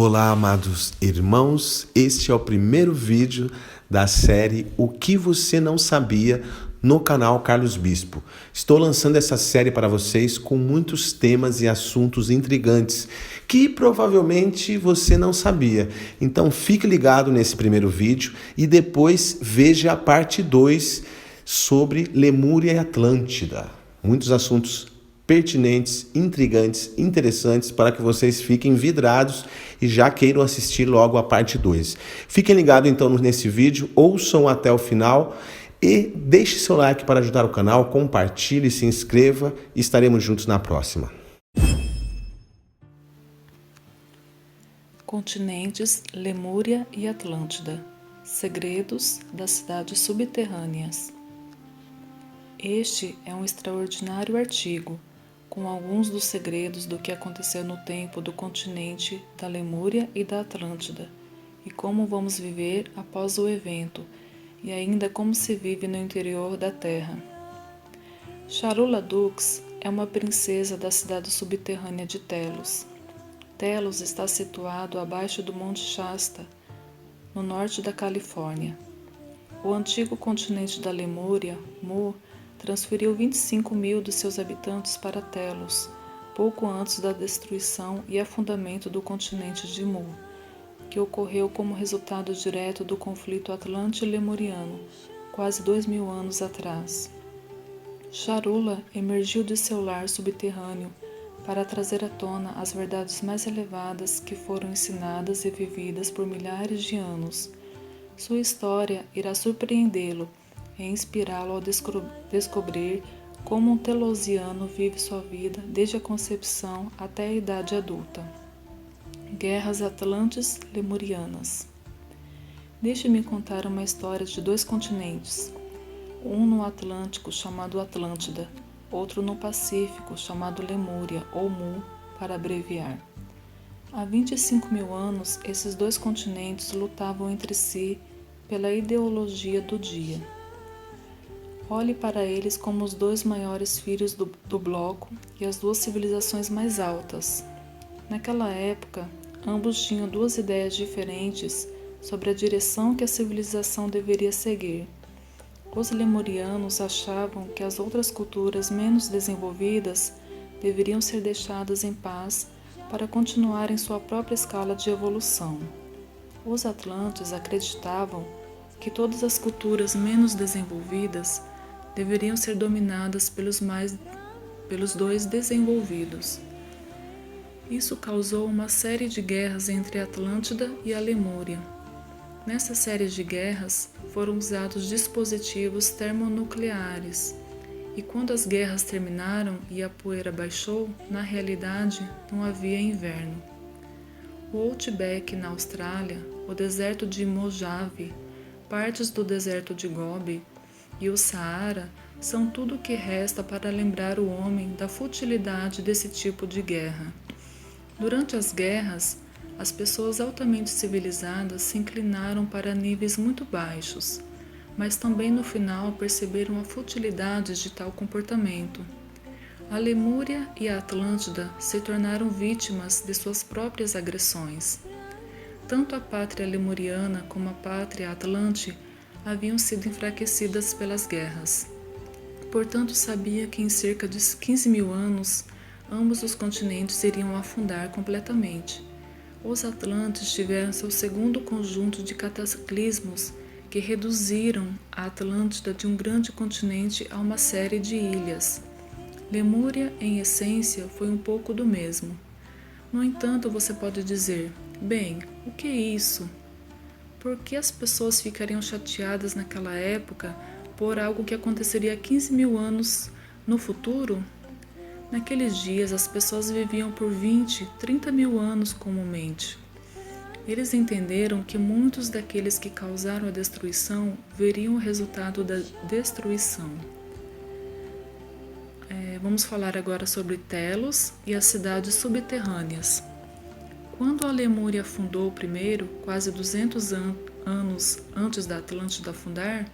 Olá, amados irmãos, este é o primeiro vídeo da série O que você não sabia no canal Carlos Bispo. Estou lançando essa série para vocês com muitos temas e assuntos intrigantes que provavelmente você não sabia. Então fique ligado nesse primeiro vídeo e depois veja a parte 2 sobre Lemúria e Atlântida. Muitos assuntos pertinentes, intrigantes, interessantes para que vocês fiquem vidrados e já queiram assistir logo a parte 2. Fiquem ligados então nesse vídeo, ouçam até o final e deixe seu like para ajudar o canal, compartilhe, se inscreva e estaremos juntos na próxima. Continentes Lemúria e Atlântida. Segredos das cidades subterrâneas. Este é um extraordinário artigo com alguns dos segredos do que aconteceu no tempo do continente da Lemúria e da Atlântida, e como vamos viver após o evento, e ainda como se vive no interior da Terra. Charula Dux é uma princesa da cidade subterrânea de Telos. Telos está situado abaixo do Monte Shasta, no norte da Califórnia. O antigo continente da Lemúria, Mu, transferiu 25.000 de seus habitantes para Telos, pouco antes da destruição e afundamento do continente de Mu, que ocorreu como resultado direto do conflito Atlante-Lemuriano, quase 2.000 anos atrás. Charula emergiu de seu lar subterrâneo para trazer à tona as verdades mais elevadas que foram ensinadas e vividas por milhares de anos. Sua história irá surpreendê-lo e inspirá-lo ao descobrir como um telosiano vive sua vida desde a concepção até a idade adulta. Guerras Atlantes Lemurianas. Deixe-me contar uma história de dois continentes, um no Atlântico chamado Atlântida, outro no Pacífico chamado Lemúria ou Mu, para abreviar. Há 25.000 anos, esses dois continentes lutavam entre si pela ideologia do dia. Olhe para eles como os dois maiores filhos do bloco e as duas civilizações mais altas. Naquela época, ambos tinham duas ideias diferentes sobre a direção que a civilização deveria seguir. Os lemurianos achavam que as outras culturas menos desenvolvidas deveriam ser deixadas em paz para continuar em sua própria escala de evolução. Os atlantes acreditavam que todas as culturas menos desenvolvidas deveriam ser dominadas pelos dois desenvolvidos. Isso causou uma série de guerras entre a Atlântida e a Lemúria. Nessa série de guerras foram usados dispositivos termonucleares, e quando as guerras terminaram e a poeira baixou, na realidade não havia inverno. O Outback na Austrália, o deserto de Mojave, partes do deserto de Gobi e o Saara são tudo o que resta para lembrar o homem da futilidade desse tipo de guerra. Durante as guerras, as pessoas altamente civilizadas se inclinaram para níveis muito baixos, mas também no final perceberam a futilidade de tal comportamento. A Lemúria e a Atlântida se tornaram vítimas de suas próprias agressões. Tanto a pátria lemuriana como a pátria atlante haviam sido enfraquecidas pelas guerras. Portanto, sabia que em cerca de 15.000 anos, ambos os continentes iriam afundar completamente. Os atlantes tiveram seu segundo conjunto de cataclismos que reduziram a Atlântida de um grande continente a uma série de ilhas. Lemúria, em essência, foi um pouco do mesmo. No entanto, você pode dizer, bem, o que é isso? Por que as pessoas ficariam chateadas naquela época por algo que aconteceria 15.000 anos no futuro? Naqueles dias, as pessoas viviam por 20, 30.000 anos comumente. Eles entenderam que muitos daqueles que causaram a destruição veriam o resultado da destruição. Vamos falar agora sobre Telos e as cidades subterrâneas. Quando a Lemúria afundou primeiro, quase 200 anos antes da Atlântida afundar,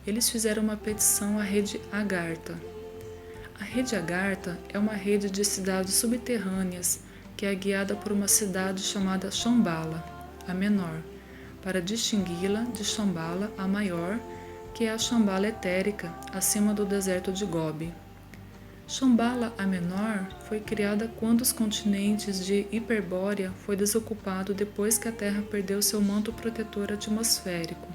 eles fizeram uma petição à rede Agartha. A rede Agartha é uma rede de cidades subterrâneas que é guiada por uma cidade chamada Shambhala, a menor, para distingui-la de Shambhala, a maior, que é a Shambhala etérica, acima do deserto de Gobi. Shambhala, a menor, foi criada quando os continentes de Hiperbórea foi desocupado depois que a Terra perdeu seu manto protetor atmosférico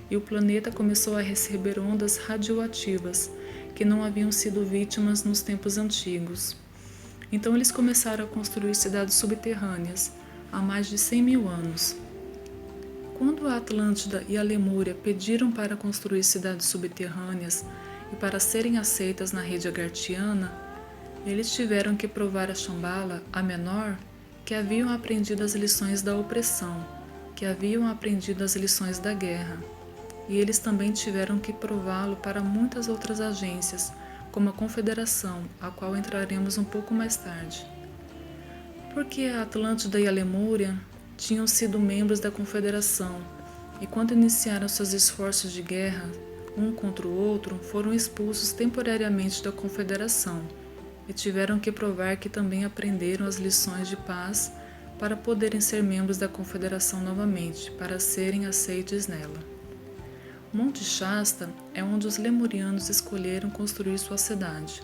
e o planeta começou a receber ondas radioativas que não haviam sido vítimas nos tempos antigos. Então eles começaram a construir cidades subterrâneas há mais de 100 mil anos. Quando a Atlântida e a Lemúria pediram para construir cidades subterrâneas e para serem aceitas na rede agartiana, eles tiveram que provar a Shambhala, a menor, que haviam aprendido as lições da opressão, que haviam aprendido as lições da guerra. E eles também tiveram que prová-lo para muitas outras agências, como a Confederação, a qual entraremos um pouco mais tarde. Porque a Atlântida e a Lemúria tinham sido membros da Confederação, e quando iniciaram seus esforços de guerra, um contra o outro, foram expulsos temporariamente da Confederação, e tiveram que provar que também aprenderam as lições de paz para poderem ser membros da Confederação novamente, para serem aceites nela. Monte Shasta é onde os lemurianos escolheram construir sua cidade.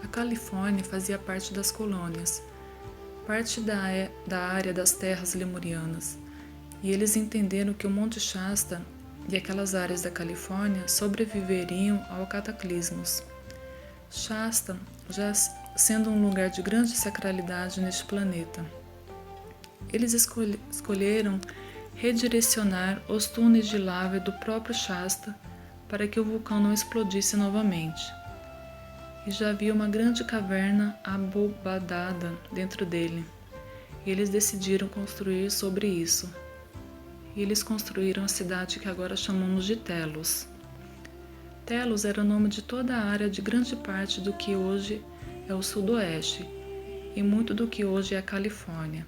A Califórnia fazia parte das colônias, parte da área das terras lemurianas, e eles entenderam que o Monte Shasta e aquelas áreas da Califórnia sobreviveriam ao cataclismos. Shasta já sendo um lugar de grande sacralidade neste planeta. Eles escolheram redirecionar os túneis de lava do próprio Shasta para que o vulcão não explodisse novamente. E já havia uma grande caverna abobadada dentro dele. E eles decidiram construir sobre isso. E eles construíram a cidade que agora chamamos de Telos. Telos era o nome de toda a área de grande parte do que hoje é o sudoeste e muito do que hoje é a Califórnia.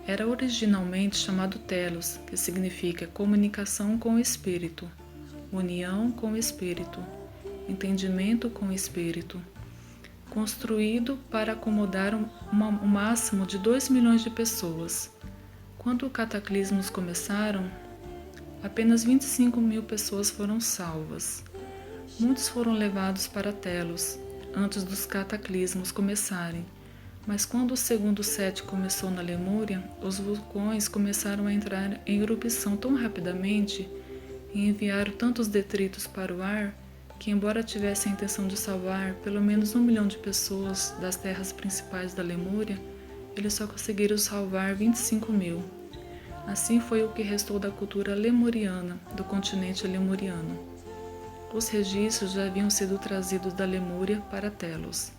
Era originalmente chamado Telos, que significa comunicação com o Espírito, união com o Espírito, entendimento com o Espírito, construído para acomodar um máximo de 2 milhões de pessoas. Quando os cataclismos começaram, apenas 25 mil pessoas foram salvas. Muitos foram levados para Telos antes dos cataclismos começarem, mas quando o segundo set começou na Lemúria, os vulcões começaram a entrar em erupção tão rapidamente e enviaram tantos detritos para o ar que, embora tivessem a intenção de salvar pelo menos 1 milhão de pessoas das terras principais da Lemúria, eles só conseguiram salvar 25 mil. Assim foi o que restou da cultura lemuriana, do continente lemuriano. Os registros já haviam sido trazidos da Lemúria para Telos.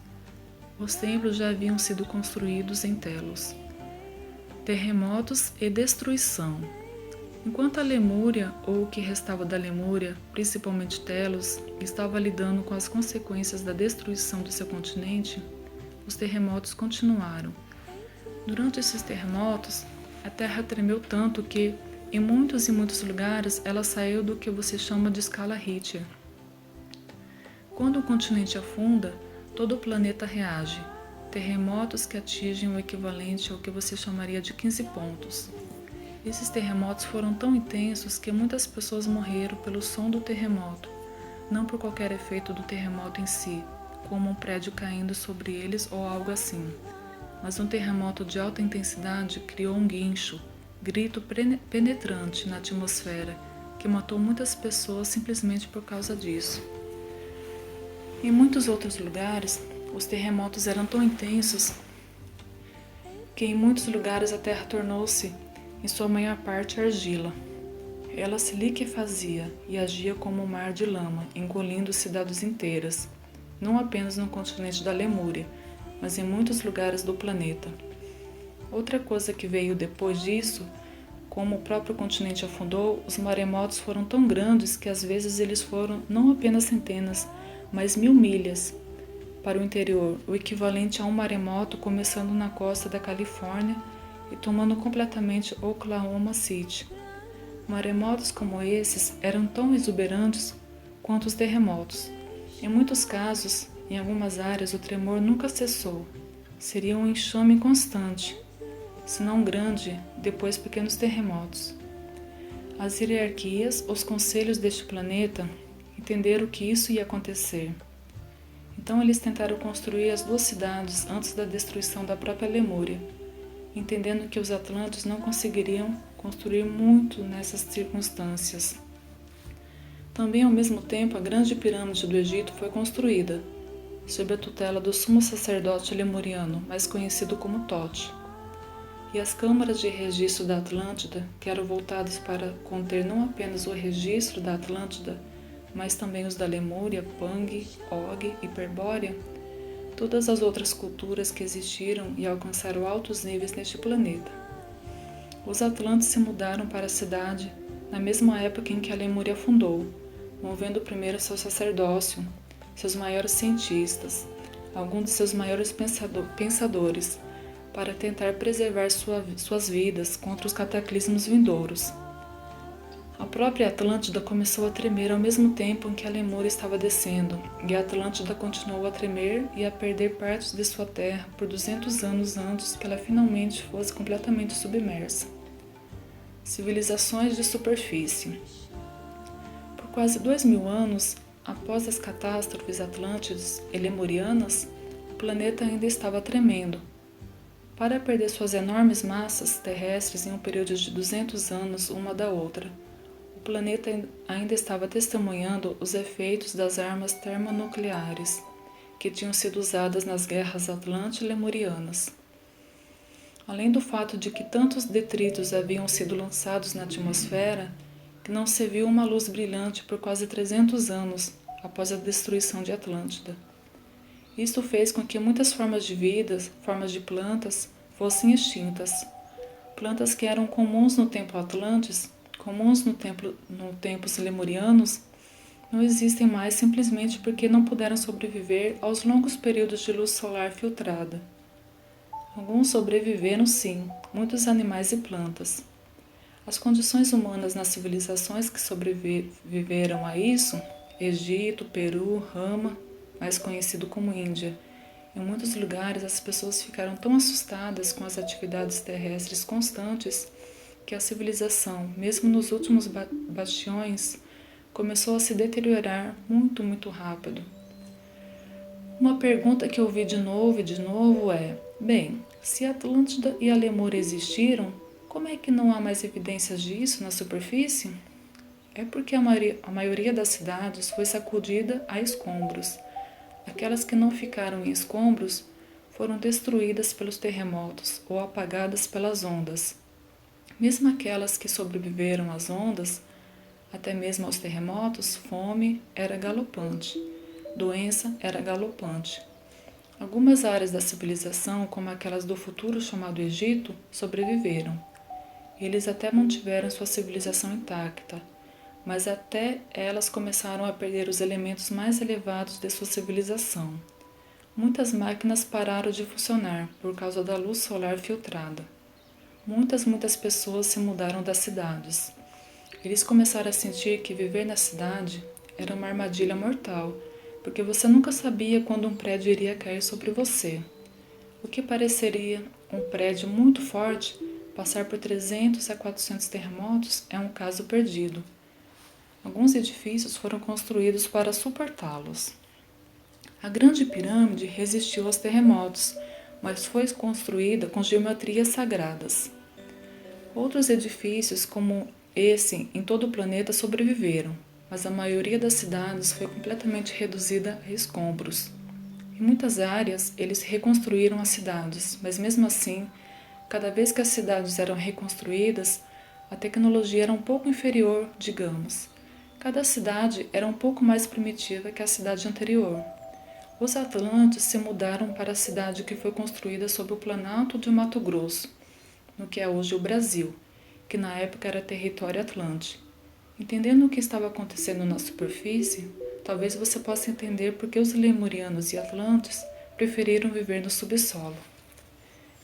Os templos já haviam sido construídos em Telos. Terremotos e destruição. Enquanto a Lemúria, ou o que restava da Lemúria, principalmente Telos, estava lidando com as consequências da destruição do seu continente, os terremotos continuaram. Durante esses terremotos, a Terra tremeu tanto que, em muitos e muitos lugares, ela saiu do que você chama de escala Richter. Quando o continente afunda, todo o planeta reage. Terremotos que atingem o equivalente ao que você chamaria de 15 pontos. Esses terremotos foram tão intensos que muitas pessoas morreram pelo som do terremoto, não por qualquer efeito do terremoto em si, como um prédio caindo sobre eles ou algo assim. Mas um terremoto de alta intensidade criou um guincho, grito penetrante na atmosfera, que matou muitas pessoas simplesmente por causa disso. Em muitos outros lugares, os terremotos eram tão intensos que em muitos lugares a terra tornou-se, em sua maior parte, argila. Ela se liquefazia e agia como um mar de lama, engolindo cidades inteiras, não apenas no continente da Lemúria, mas em muitos lugares do planeta. Outra coisa que veio depois disso, como o próprio continente afundou, os maremotos foram tão grandes que às vezes eles foram não apenas centenas, mas 1000 milhas para o interior, o equivalente a um maremoto começando na costa da Califórnia e tomando completamente Oklahoma City. Maremotos como esses eram tão exuberantes quanto os terremotos. Em muitos casos, em algumas áreas, o tremor nunca cessou. seria um enxame constante, se não grande, depois pequenos terremotos. As hierarquias, os conselhos deste planeta, entenderam que isso ia acontecer. Então eles tentaram construir as 2 cidades antes da destruição da própria Lemúria, entendendo que os Atlantes não conseguiriam construir muito nessas circunstâncias. Também, ao mesmo tempo, a grande pirâmide do Egito foi construída, sob a tutela do sumo sacerdote lemuriano, mais conhecido como Tote. E as câmaras de registro da Atlântida, que eram voltadas para conter não apenas o registro da Atlântida, mas também os da Lemúria, Pang, Og e Perbórea, todas as outras culturas que existiram e alcançaram altos níveis neste planeta. Os Atlantes se mudaram para a cidade na mesma época em que a Lemúria fundou, movendo primeiro seu sacerdócio, seus maiores cientistas, alguns de seus maiores pensadores, para tentar preservar suas vidas contra os cataclismos vindouros. A própria Atlântida começou a tremer ao mesmo tempo em que a Lemúria estava descendo, e a Atlântida continuou a tremer e a perder partes de sua terra por 200 anos antes que ela finalmente fosse completamente submersa. Civilizações de superfície. Por quase 2000 anos, após as catástrofes atlântidas e lemurianas, o planeta ainda estava tremendo. Para perder suas enormes massas terrestres em um período de 200 anos uma da outra, o planeta ainda estava testemunhando os efeitos das armas termonucleares que tinham sido usadas nas guerras atlântico-lemurianas. Além do fato de que tantos detritos haviam sido lançados na atmosfera que não se viu uma luz brilhante por quase 300 anos após a destruição de Atlântida. Isto fez com que muitas formas de vida, formas de plantas, fossem extintas. Plantas que eram comuns no tempo Atlantes, comuns no tempos lemurianos, não existem mais simplesmente porque não puderam sobreviver aos longos períodos de luz solar filtrada. Alguns sobreviveram sim, muitos animais e plantas. As condições humanas nas civilizações que sobreviveram a isso, Egito, Peru, Rama, mais conhecido como Índia, em muitos lugares as pessoas ficaram tão assustadas com as atividades terrestres constantes que a civilização, mesmo nos últimos bastiões, começou a se deteriorar muito rápido. Uma pergunta que eu ouvi de novo e de novo é: bem, se a Atlântida e a Lemúria existiram, como é que não há mais evidências disso na superfície? É porque a maioria das cidades foi sacudida a escombros. Aquelas que não ficaram em escombros foram destruídas pelos terremotos ou apagadas pelas ondas. Mesmo aquelas que sobreviveram às ondas, até mesmo aos terremotos, fome era galopante, doença era galopante. Algumas áreas da civilização, como aquelas do futuro chamado Egito, sobreviveram. Eles até mantiveram sua civilização intacta, mas até elas começaram a perder os elementos mais elevados de sua civilização. Muitas máquinas pararam de funcionar por causa da luz solar filtrada. Muitas pessoas se mudaram das cidades. Eles começaram a sentir que viver na cidade era uma armadilha mortal, porque você nunca sabia quando um prédio iria cair sobre você. O que pareceria um prédio muito forte, passar por 300 a 400 terremotos é um caso perdido. Alguns edifícios foram construídos para suportá-los. A Grande Pirâmide resistiu aos terremotos, mas foi construída com geometrias sagradas. Outros edifícios, como esse, em todo o planeta sobreviveram, mas a maioria das cidades foi completamente reduzida a escombros. Em muitas áreas, eles reconstruíram as cidades, mas mesmo assim, cada vez que as cidades eram reconstruídas, a tecnologia era um pouco inferior, digamos. Cada cidade era um pouco mais primitiva que a cidade anterior. Os atlantes se mudaram para a cidade que foi construída sob o Planalto de Mato Grosso, no que é hoje o Brasil, que na época era território atlante. Entendendo o que estava acontecendo na superfície, talvez você possa entender por que os lemurianos e atlantes preferiram viver no subsolo.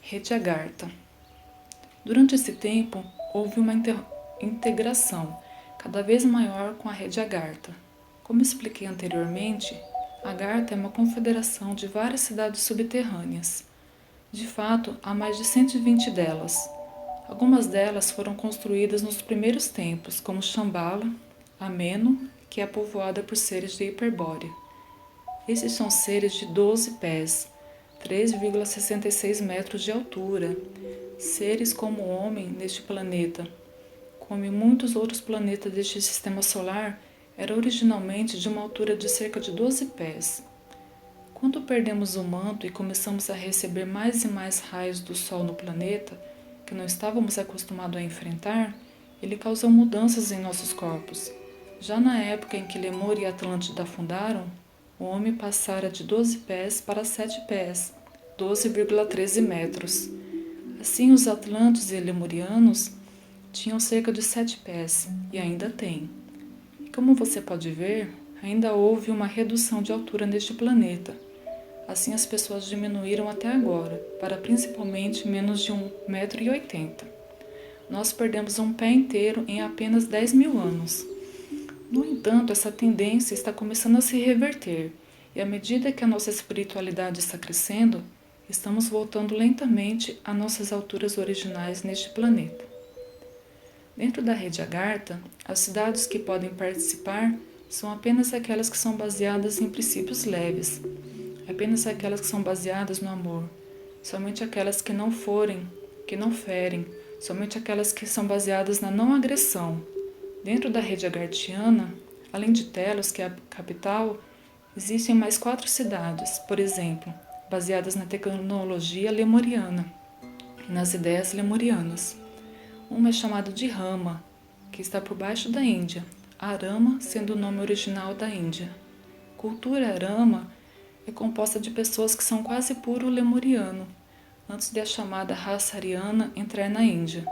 Rede Agartha. Durante esse tempo, houve uma integração cada vez maior com a Rede Agartha. Como expliquei anteriormente, Agartha é uma confederação de várias cidades subterrâneas. De fato, há mais de 120 delas. Algumas delas foram construídas nos primeiros tempos, como Shambhala, Ameno, que é povoada por seres de Hiperbórea. Esses são seres de 12 pés, 3,66 metros de altura, seres como o homem neste planeta. Como em muitos outros planetas deste sistema solar, era originalmente de uma altura de cerca de 12 pés. Quando perdemos o manto e começamos a receber mais e mais raios do Sol no planeta, que não estávamos acostumados a enfrentar, ele causou mudanças em nossos corpos. Já na época em que Lemúria e Atlântida afundaram, o homem passara de 12 pés para 7 pés, 12,13 metros. Assim, os Atlântidos e Lemurianos tinham cerca de 7 pés, e ainda têm. E como você pode ver, ainda houve uma redução de altura neste planeta. Assim, as pessoas diminuíram até agora, para principalmente menos de 1,80 m. Nós perdemos um pé inteiro em apenas 10 mil anos. No entanto, essa tendência está começando a se reverter, e à medida que a nossa espiritualidade está crescendo, estamos voltando lentamente às nossas alturas originais neste planeta. Dentro da rede Agartha, as cidades que podem participar são apenas aquelas que são baseadas em princípios leves, apenas aquelas que são baseadas no amor, somente aquelas que não ferem, somente aquelas que são baseadas na não agressão. Dentro da rede agartiana, além de Telos, que é a capital, existem mais 4 cidades, por exemplo, baseadas na tecnologia lemuriana e nas ideias lemurianas. Uma é chamada de Rama, que está por baixo da Índia, Arama sendo o nome original da Índia. Cultura Arama é composta de pessoas que são quase puro lemuriano, antes de a chamada raça ariana entrar na Índia.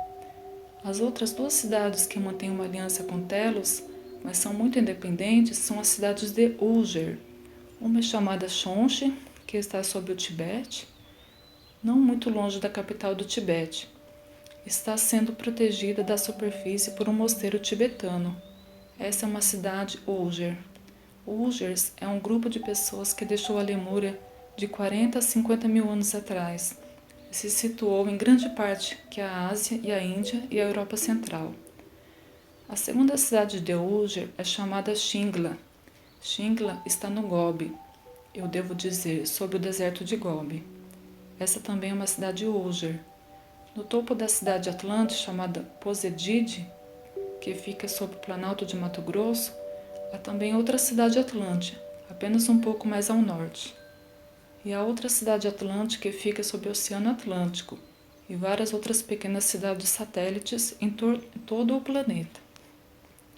As outras 2 cidades que mantêm uma aliança com Telos, mas são muito independentes, são as cidades de Ujjain. Uma é chamada Shonshi, que está sob o Tibete, não muito longe da capital do Tibete. Está sendo protegida da superfície por um mosteiro tibetano. Essa é uma cidade Ujjain. Ujjain é um grupo de pessoas que deixou a Lemúria de 40 a 50 mil anos atrás e se situou em grande parte que é a Ásia e a Índia e a Europa Central. A segunda cidade de Ujjain é chamada Shingla. Shingla está no Gobi, eu devo dizer, sob o deserto de Gobi. Essa também é uma cidade Ujjain. No topo da cidade atlântica chamada Posedide, que fica sob o Planalto de Mato Grosso, há também outra cidade atlântica, apenas um pouco mais ao norte. E há outra cidade atlântica que fica sob o Oceano Atlântico, e várias outras pequenas cidades satélites em todo o planeta.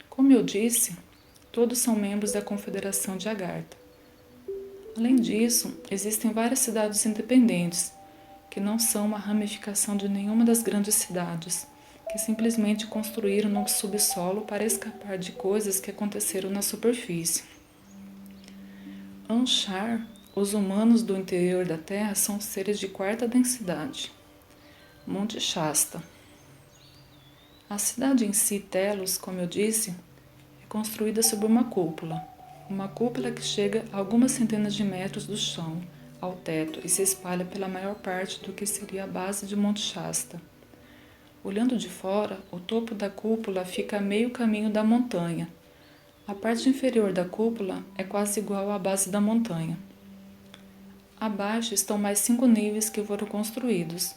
Como eu disse, todos são membros da Confederação de Agartha. Além disso, existem várias cidades independentes, que não são uma ramificação de nenhuma das grandes cidades, que simplesmente construíram no subsolo para escapar de coisas que aconteceram na superfície. Anshar, os humanos do interior da Terra são seres de 4ª densidade. Monte Shasta. A cidade em si, Telos, como eu disse, é construída sobre uma cúpula que chega a algumas centenas de metros do chão ao teto e se espalha pela maior parte do que seria a base de Monte Shasta. Olhando de fora, o topo da cúpula fica a meio caminho da montanha. A parte inferior da cúpula é quase igual à base da montanha. Abaixo estão mais 5 níveis que foram construídos.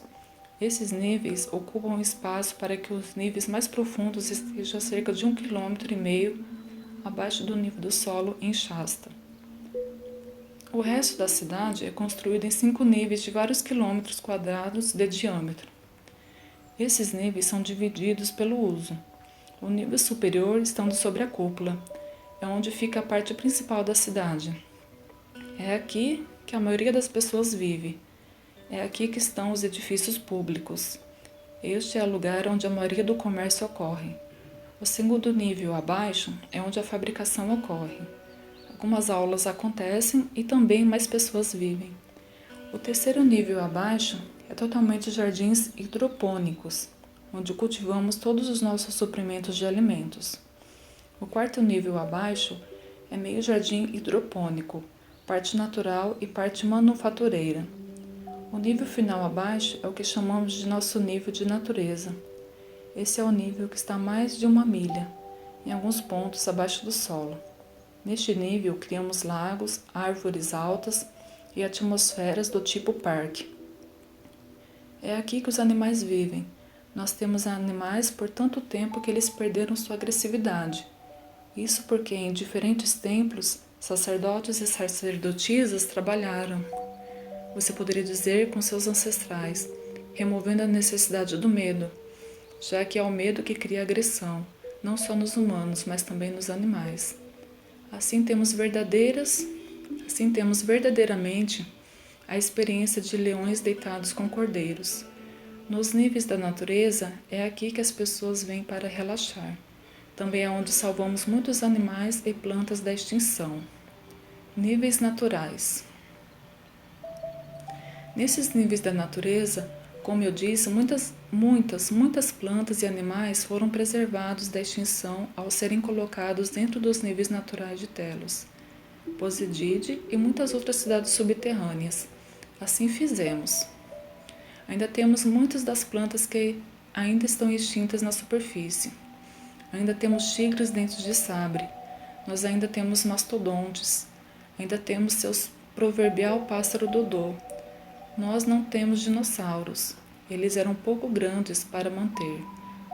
Esses níveis ocupam espaço para que os níveis mais profundos estejam a cerca de 1,5 km abaixo do nível do solo em Shasta. O resto da cidade é construído em 5 níveis de vários quilômetros quadrados de diâmetro. Esses níveis são divididos pelo uso. O nível superior estando sobre a cúpula, é onde fica a parte principal da cidade. É aqui que a maioria das pessoas vive. É aqui que estão os edifícios públicos. Este é o lugar onde a maioria do comércio ocorre. O segundo nível abaixo é onde a fabricação ocorre. Algumas aulas acontecem e também mais pessoas vivem. O terceiro nível abaixo é totalmente jardins hidropônicos, onde cultivamos todos os nossos suprimentos de alimentos. O quarto nível abaixo é meio jardim hidropônico, parte natural e parte manufatureira. O nível final abaixo é o que chamamos de nosso nível de natureza. Esse é o nível que está a mais de 1 milha, em alguns pontos abaixo do solo. Neste nível, criamos lagos, árvores altas e atmosferas do tipo parque. É aqui que os animais vivem. Nós temos animais por tanto tempo que eles perderam sua agressividade. Isso porque em diferentes templos, sacerdotes e sacerdotisas trabalharam. Você poderia dizer com seus ancestrais, removendo a necessidade do medo, já que é o medo que cria agressão, não só nos humanos, mas também nos animais. Assim temos verdadeiramente a experiência de leões deitados com cordeiros. Nos níveis da natureza, é aqui que as pessoas vêm para relaxar. Também é onde salvamos muitos animais e plantas da extinção. Níveis naturais. Nesses níveis da natureza, como eu disse, muitas plantas e animais foram preservados da extinção ao serem colocados dentro dos níveis naturais de Telos, Posidide e muitas outras cidades subterrâneas. Assim fizemos. Ainda temos muitas das plantas que ainda estão extintas na superfície. Ainda temos tigres dentes de sabre. Nós ainda temos mastodontes. Ainda temos seus proverbial pássaro dodô. Nós não temos dinossauros. Eles eram pouco grandes para manter.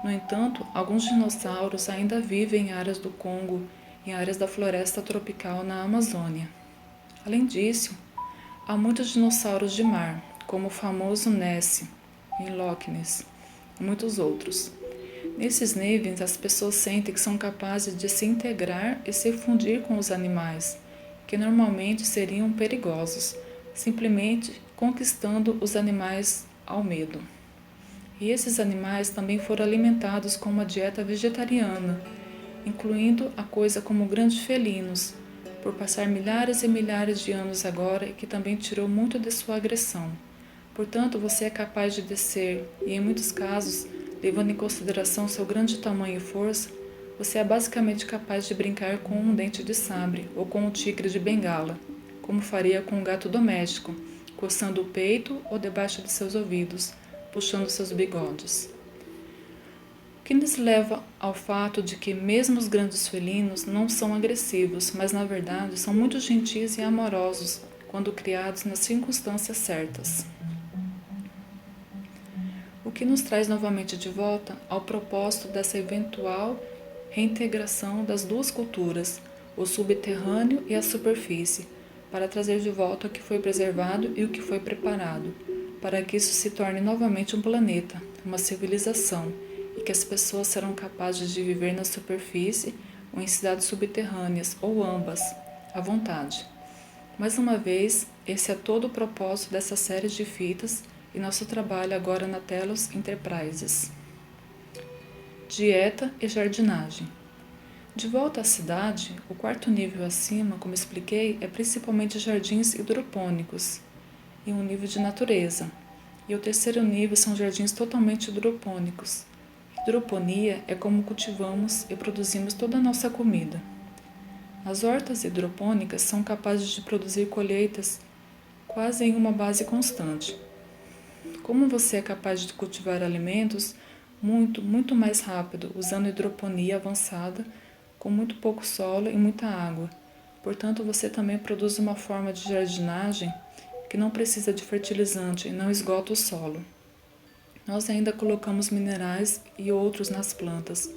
No entanto, alguns dinossauros ainda vivem em áreas do Congo e em áreas da floresta tropical na Amazônia. Além disso, há muitos dinossauros de mar, como o famoso Nessie, em Loch Ness, e muitos outros. Nesses níveis, as pessoas sentem que são capazes de se integrar e se fundir com os animais, que normalmente seriam perigosos, simplesmente conquistando os animais ao medo. E esses animais também foram alimentados com uma dieta vegetariana, incluindo a coisa como grandes felinos, por passar milhares e milhares de anos agora e que também tirou muito de sua agressão. Portanto, você é capaz de descer e, em muitos casos, levando em consideração seu grande tamanho e força, você é basicamente capaz de brincar com um dente de sabre ou com um tigre de bengala, como faria com um gato doméstico, coçando o peito ou debaixo de seus ouvidos, puxando seus bigodes. O que nos leva ao fato de que mesmo os grandes felinos não são agressivos, mas na verdade são muito gentis e amorosos quando criados nas circunstâncias certas. O que nos traz novamente de volta ao propósito dessa eventual reintegração das duas culturas, o subterrâneo e a superfície, para trazer de volta o que foi preservado e o que foi preparado, para que isso se torne novamente um planeta, uma civilização, e que as pessoas serão capazes de viver na superfície ou em cidades subterrâneas, ou ambas, à vontade. Mais uma vez, esse é todo o propósito dessa série de fitas e nosso trabalho agora na Telos Enterprises. Dieta e jardinagem. De volta à cidade, o quarto nível acima, como expliquei, é principalmente jardins hidropônicos e um nível de natureza. E o terceiro nível são jardins totalmente hidropônicos. Hidroponia é como cultivamos e produzimos toda a nossa comida. As hortas hidropônicas são capazes de produzir colheitas quase em uma base constante. Como você é capaz de cultivar alimentos muito mais rápido, usando hidroponia avançada, com muito pouco solo e muita água. Portanto, você também produz uma forma de jardinagem que não precisa de fertilizante e não esgota o solo. Nós ainda colocamos minerais e outros nas plantas,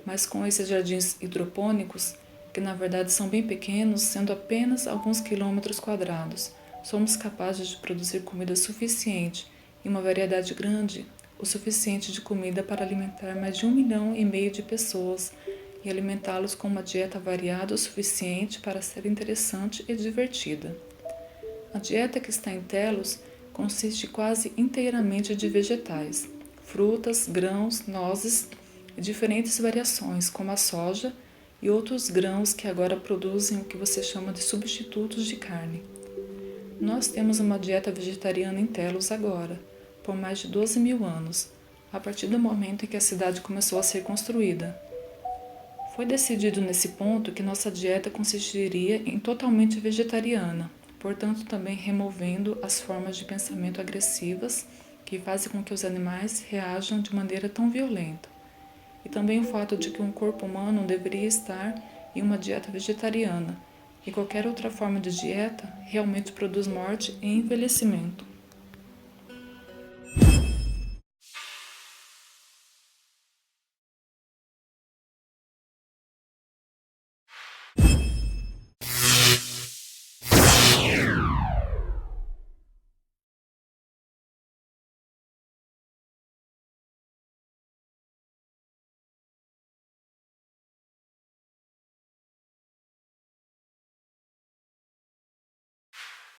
mas com esses jardins hidropônicos, que na verdade são bem pequenos, sendo apenas alguns quilômetros quadrados, somos capazes de produzir comida suficiente e uma variedade grande, o suficiente de comida para alimentar mais de 1,5 milhão de pessoas e alimentá-los com uma dieta variada o suficiente para ser interessante e divertida. A dieta que está em Telos consiste quase inteiramente de vegetais, frutas, grãos, nozes e diferentes variações, como a soja e outros grãos que agora produzem o que você chama de substitutos de carne. Nós temos uma dieta vegetariana em Telos agora, por mais de 12 mil anos, a partir do momento em que a cidade começou a ser construída. Foi decidido nesse ponto que nossa dieta consistiria em totalmente vegetariana, portanto também removendo as formas de pensamento agressivas que fazem com que os animais reajam de maneira tão violenta. E também o fato de que um corpo humano deveria estar em uma dieta vegetariana, e qualquer outra forma de dieta realmente produz morte e envelhecimento.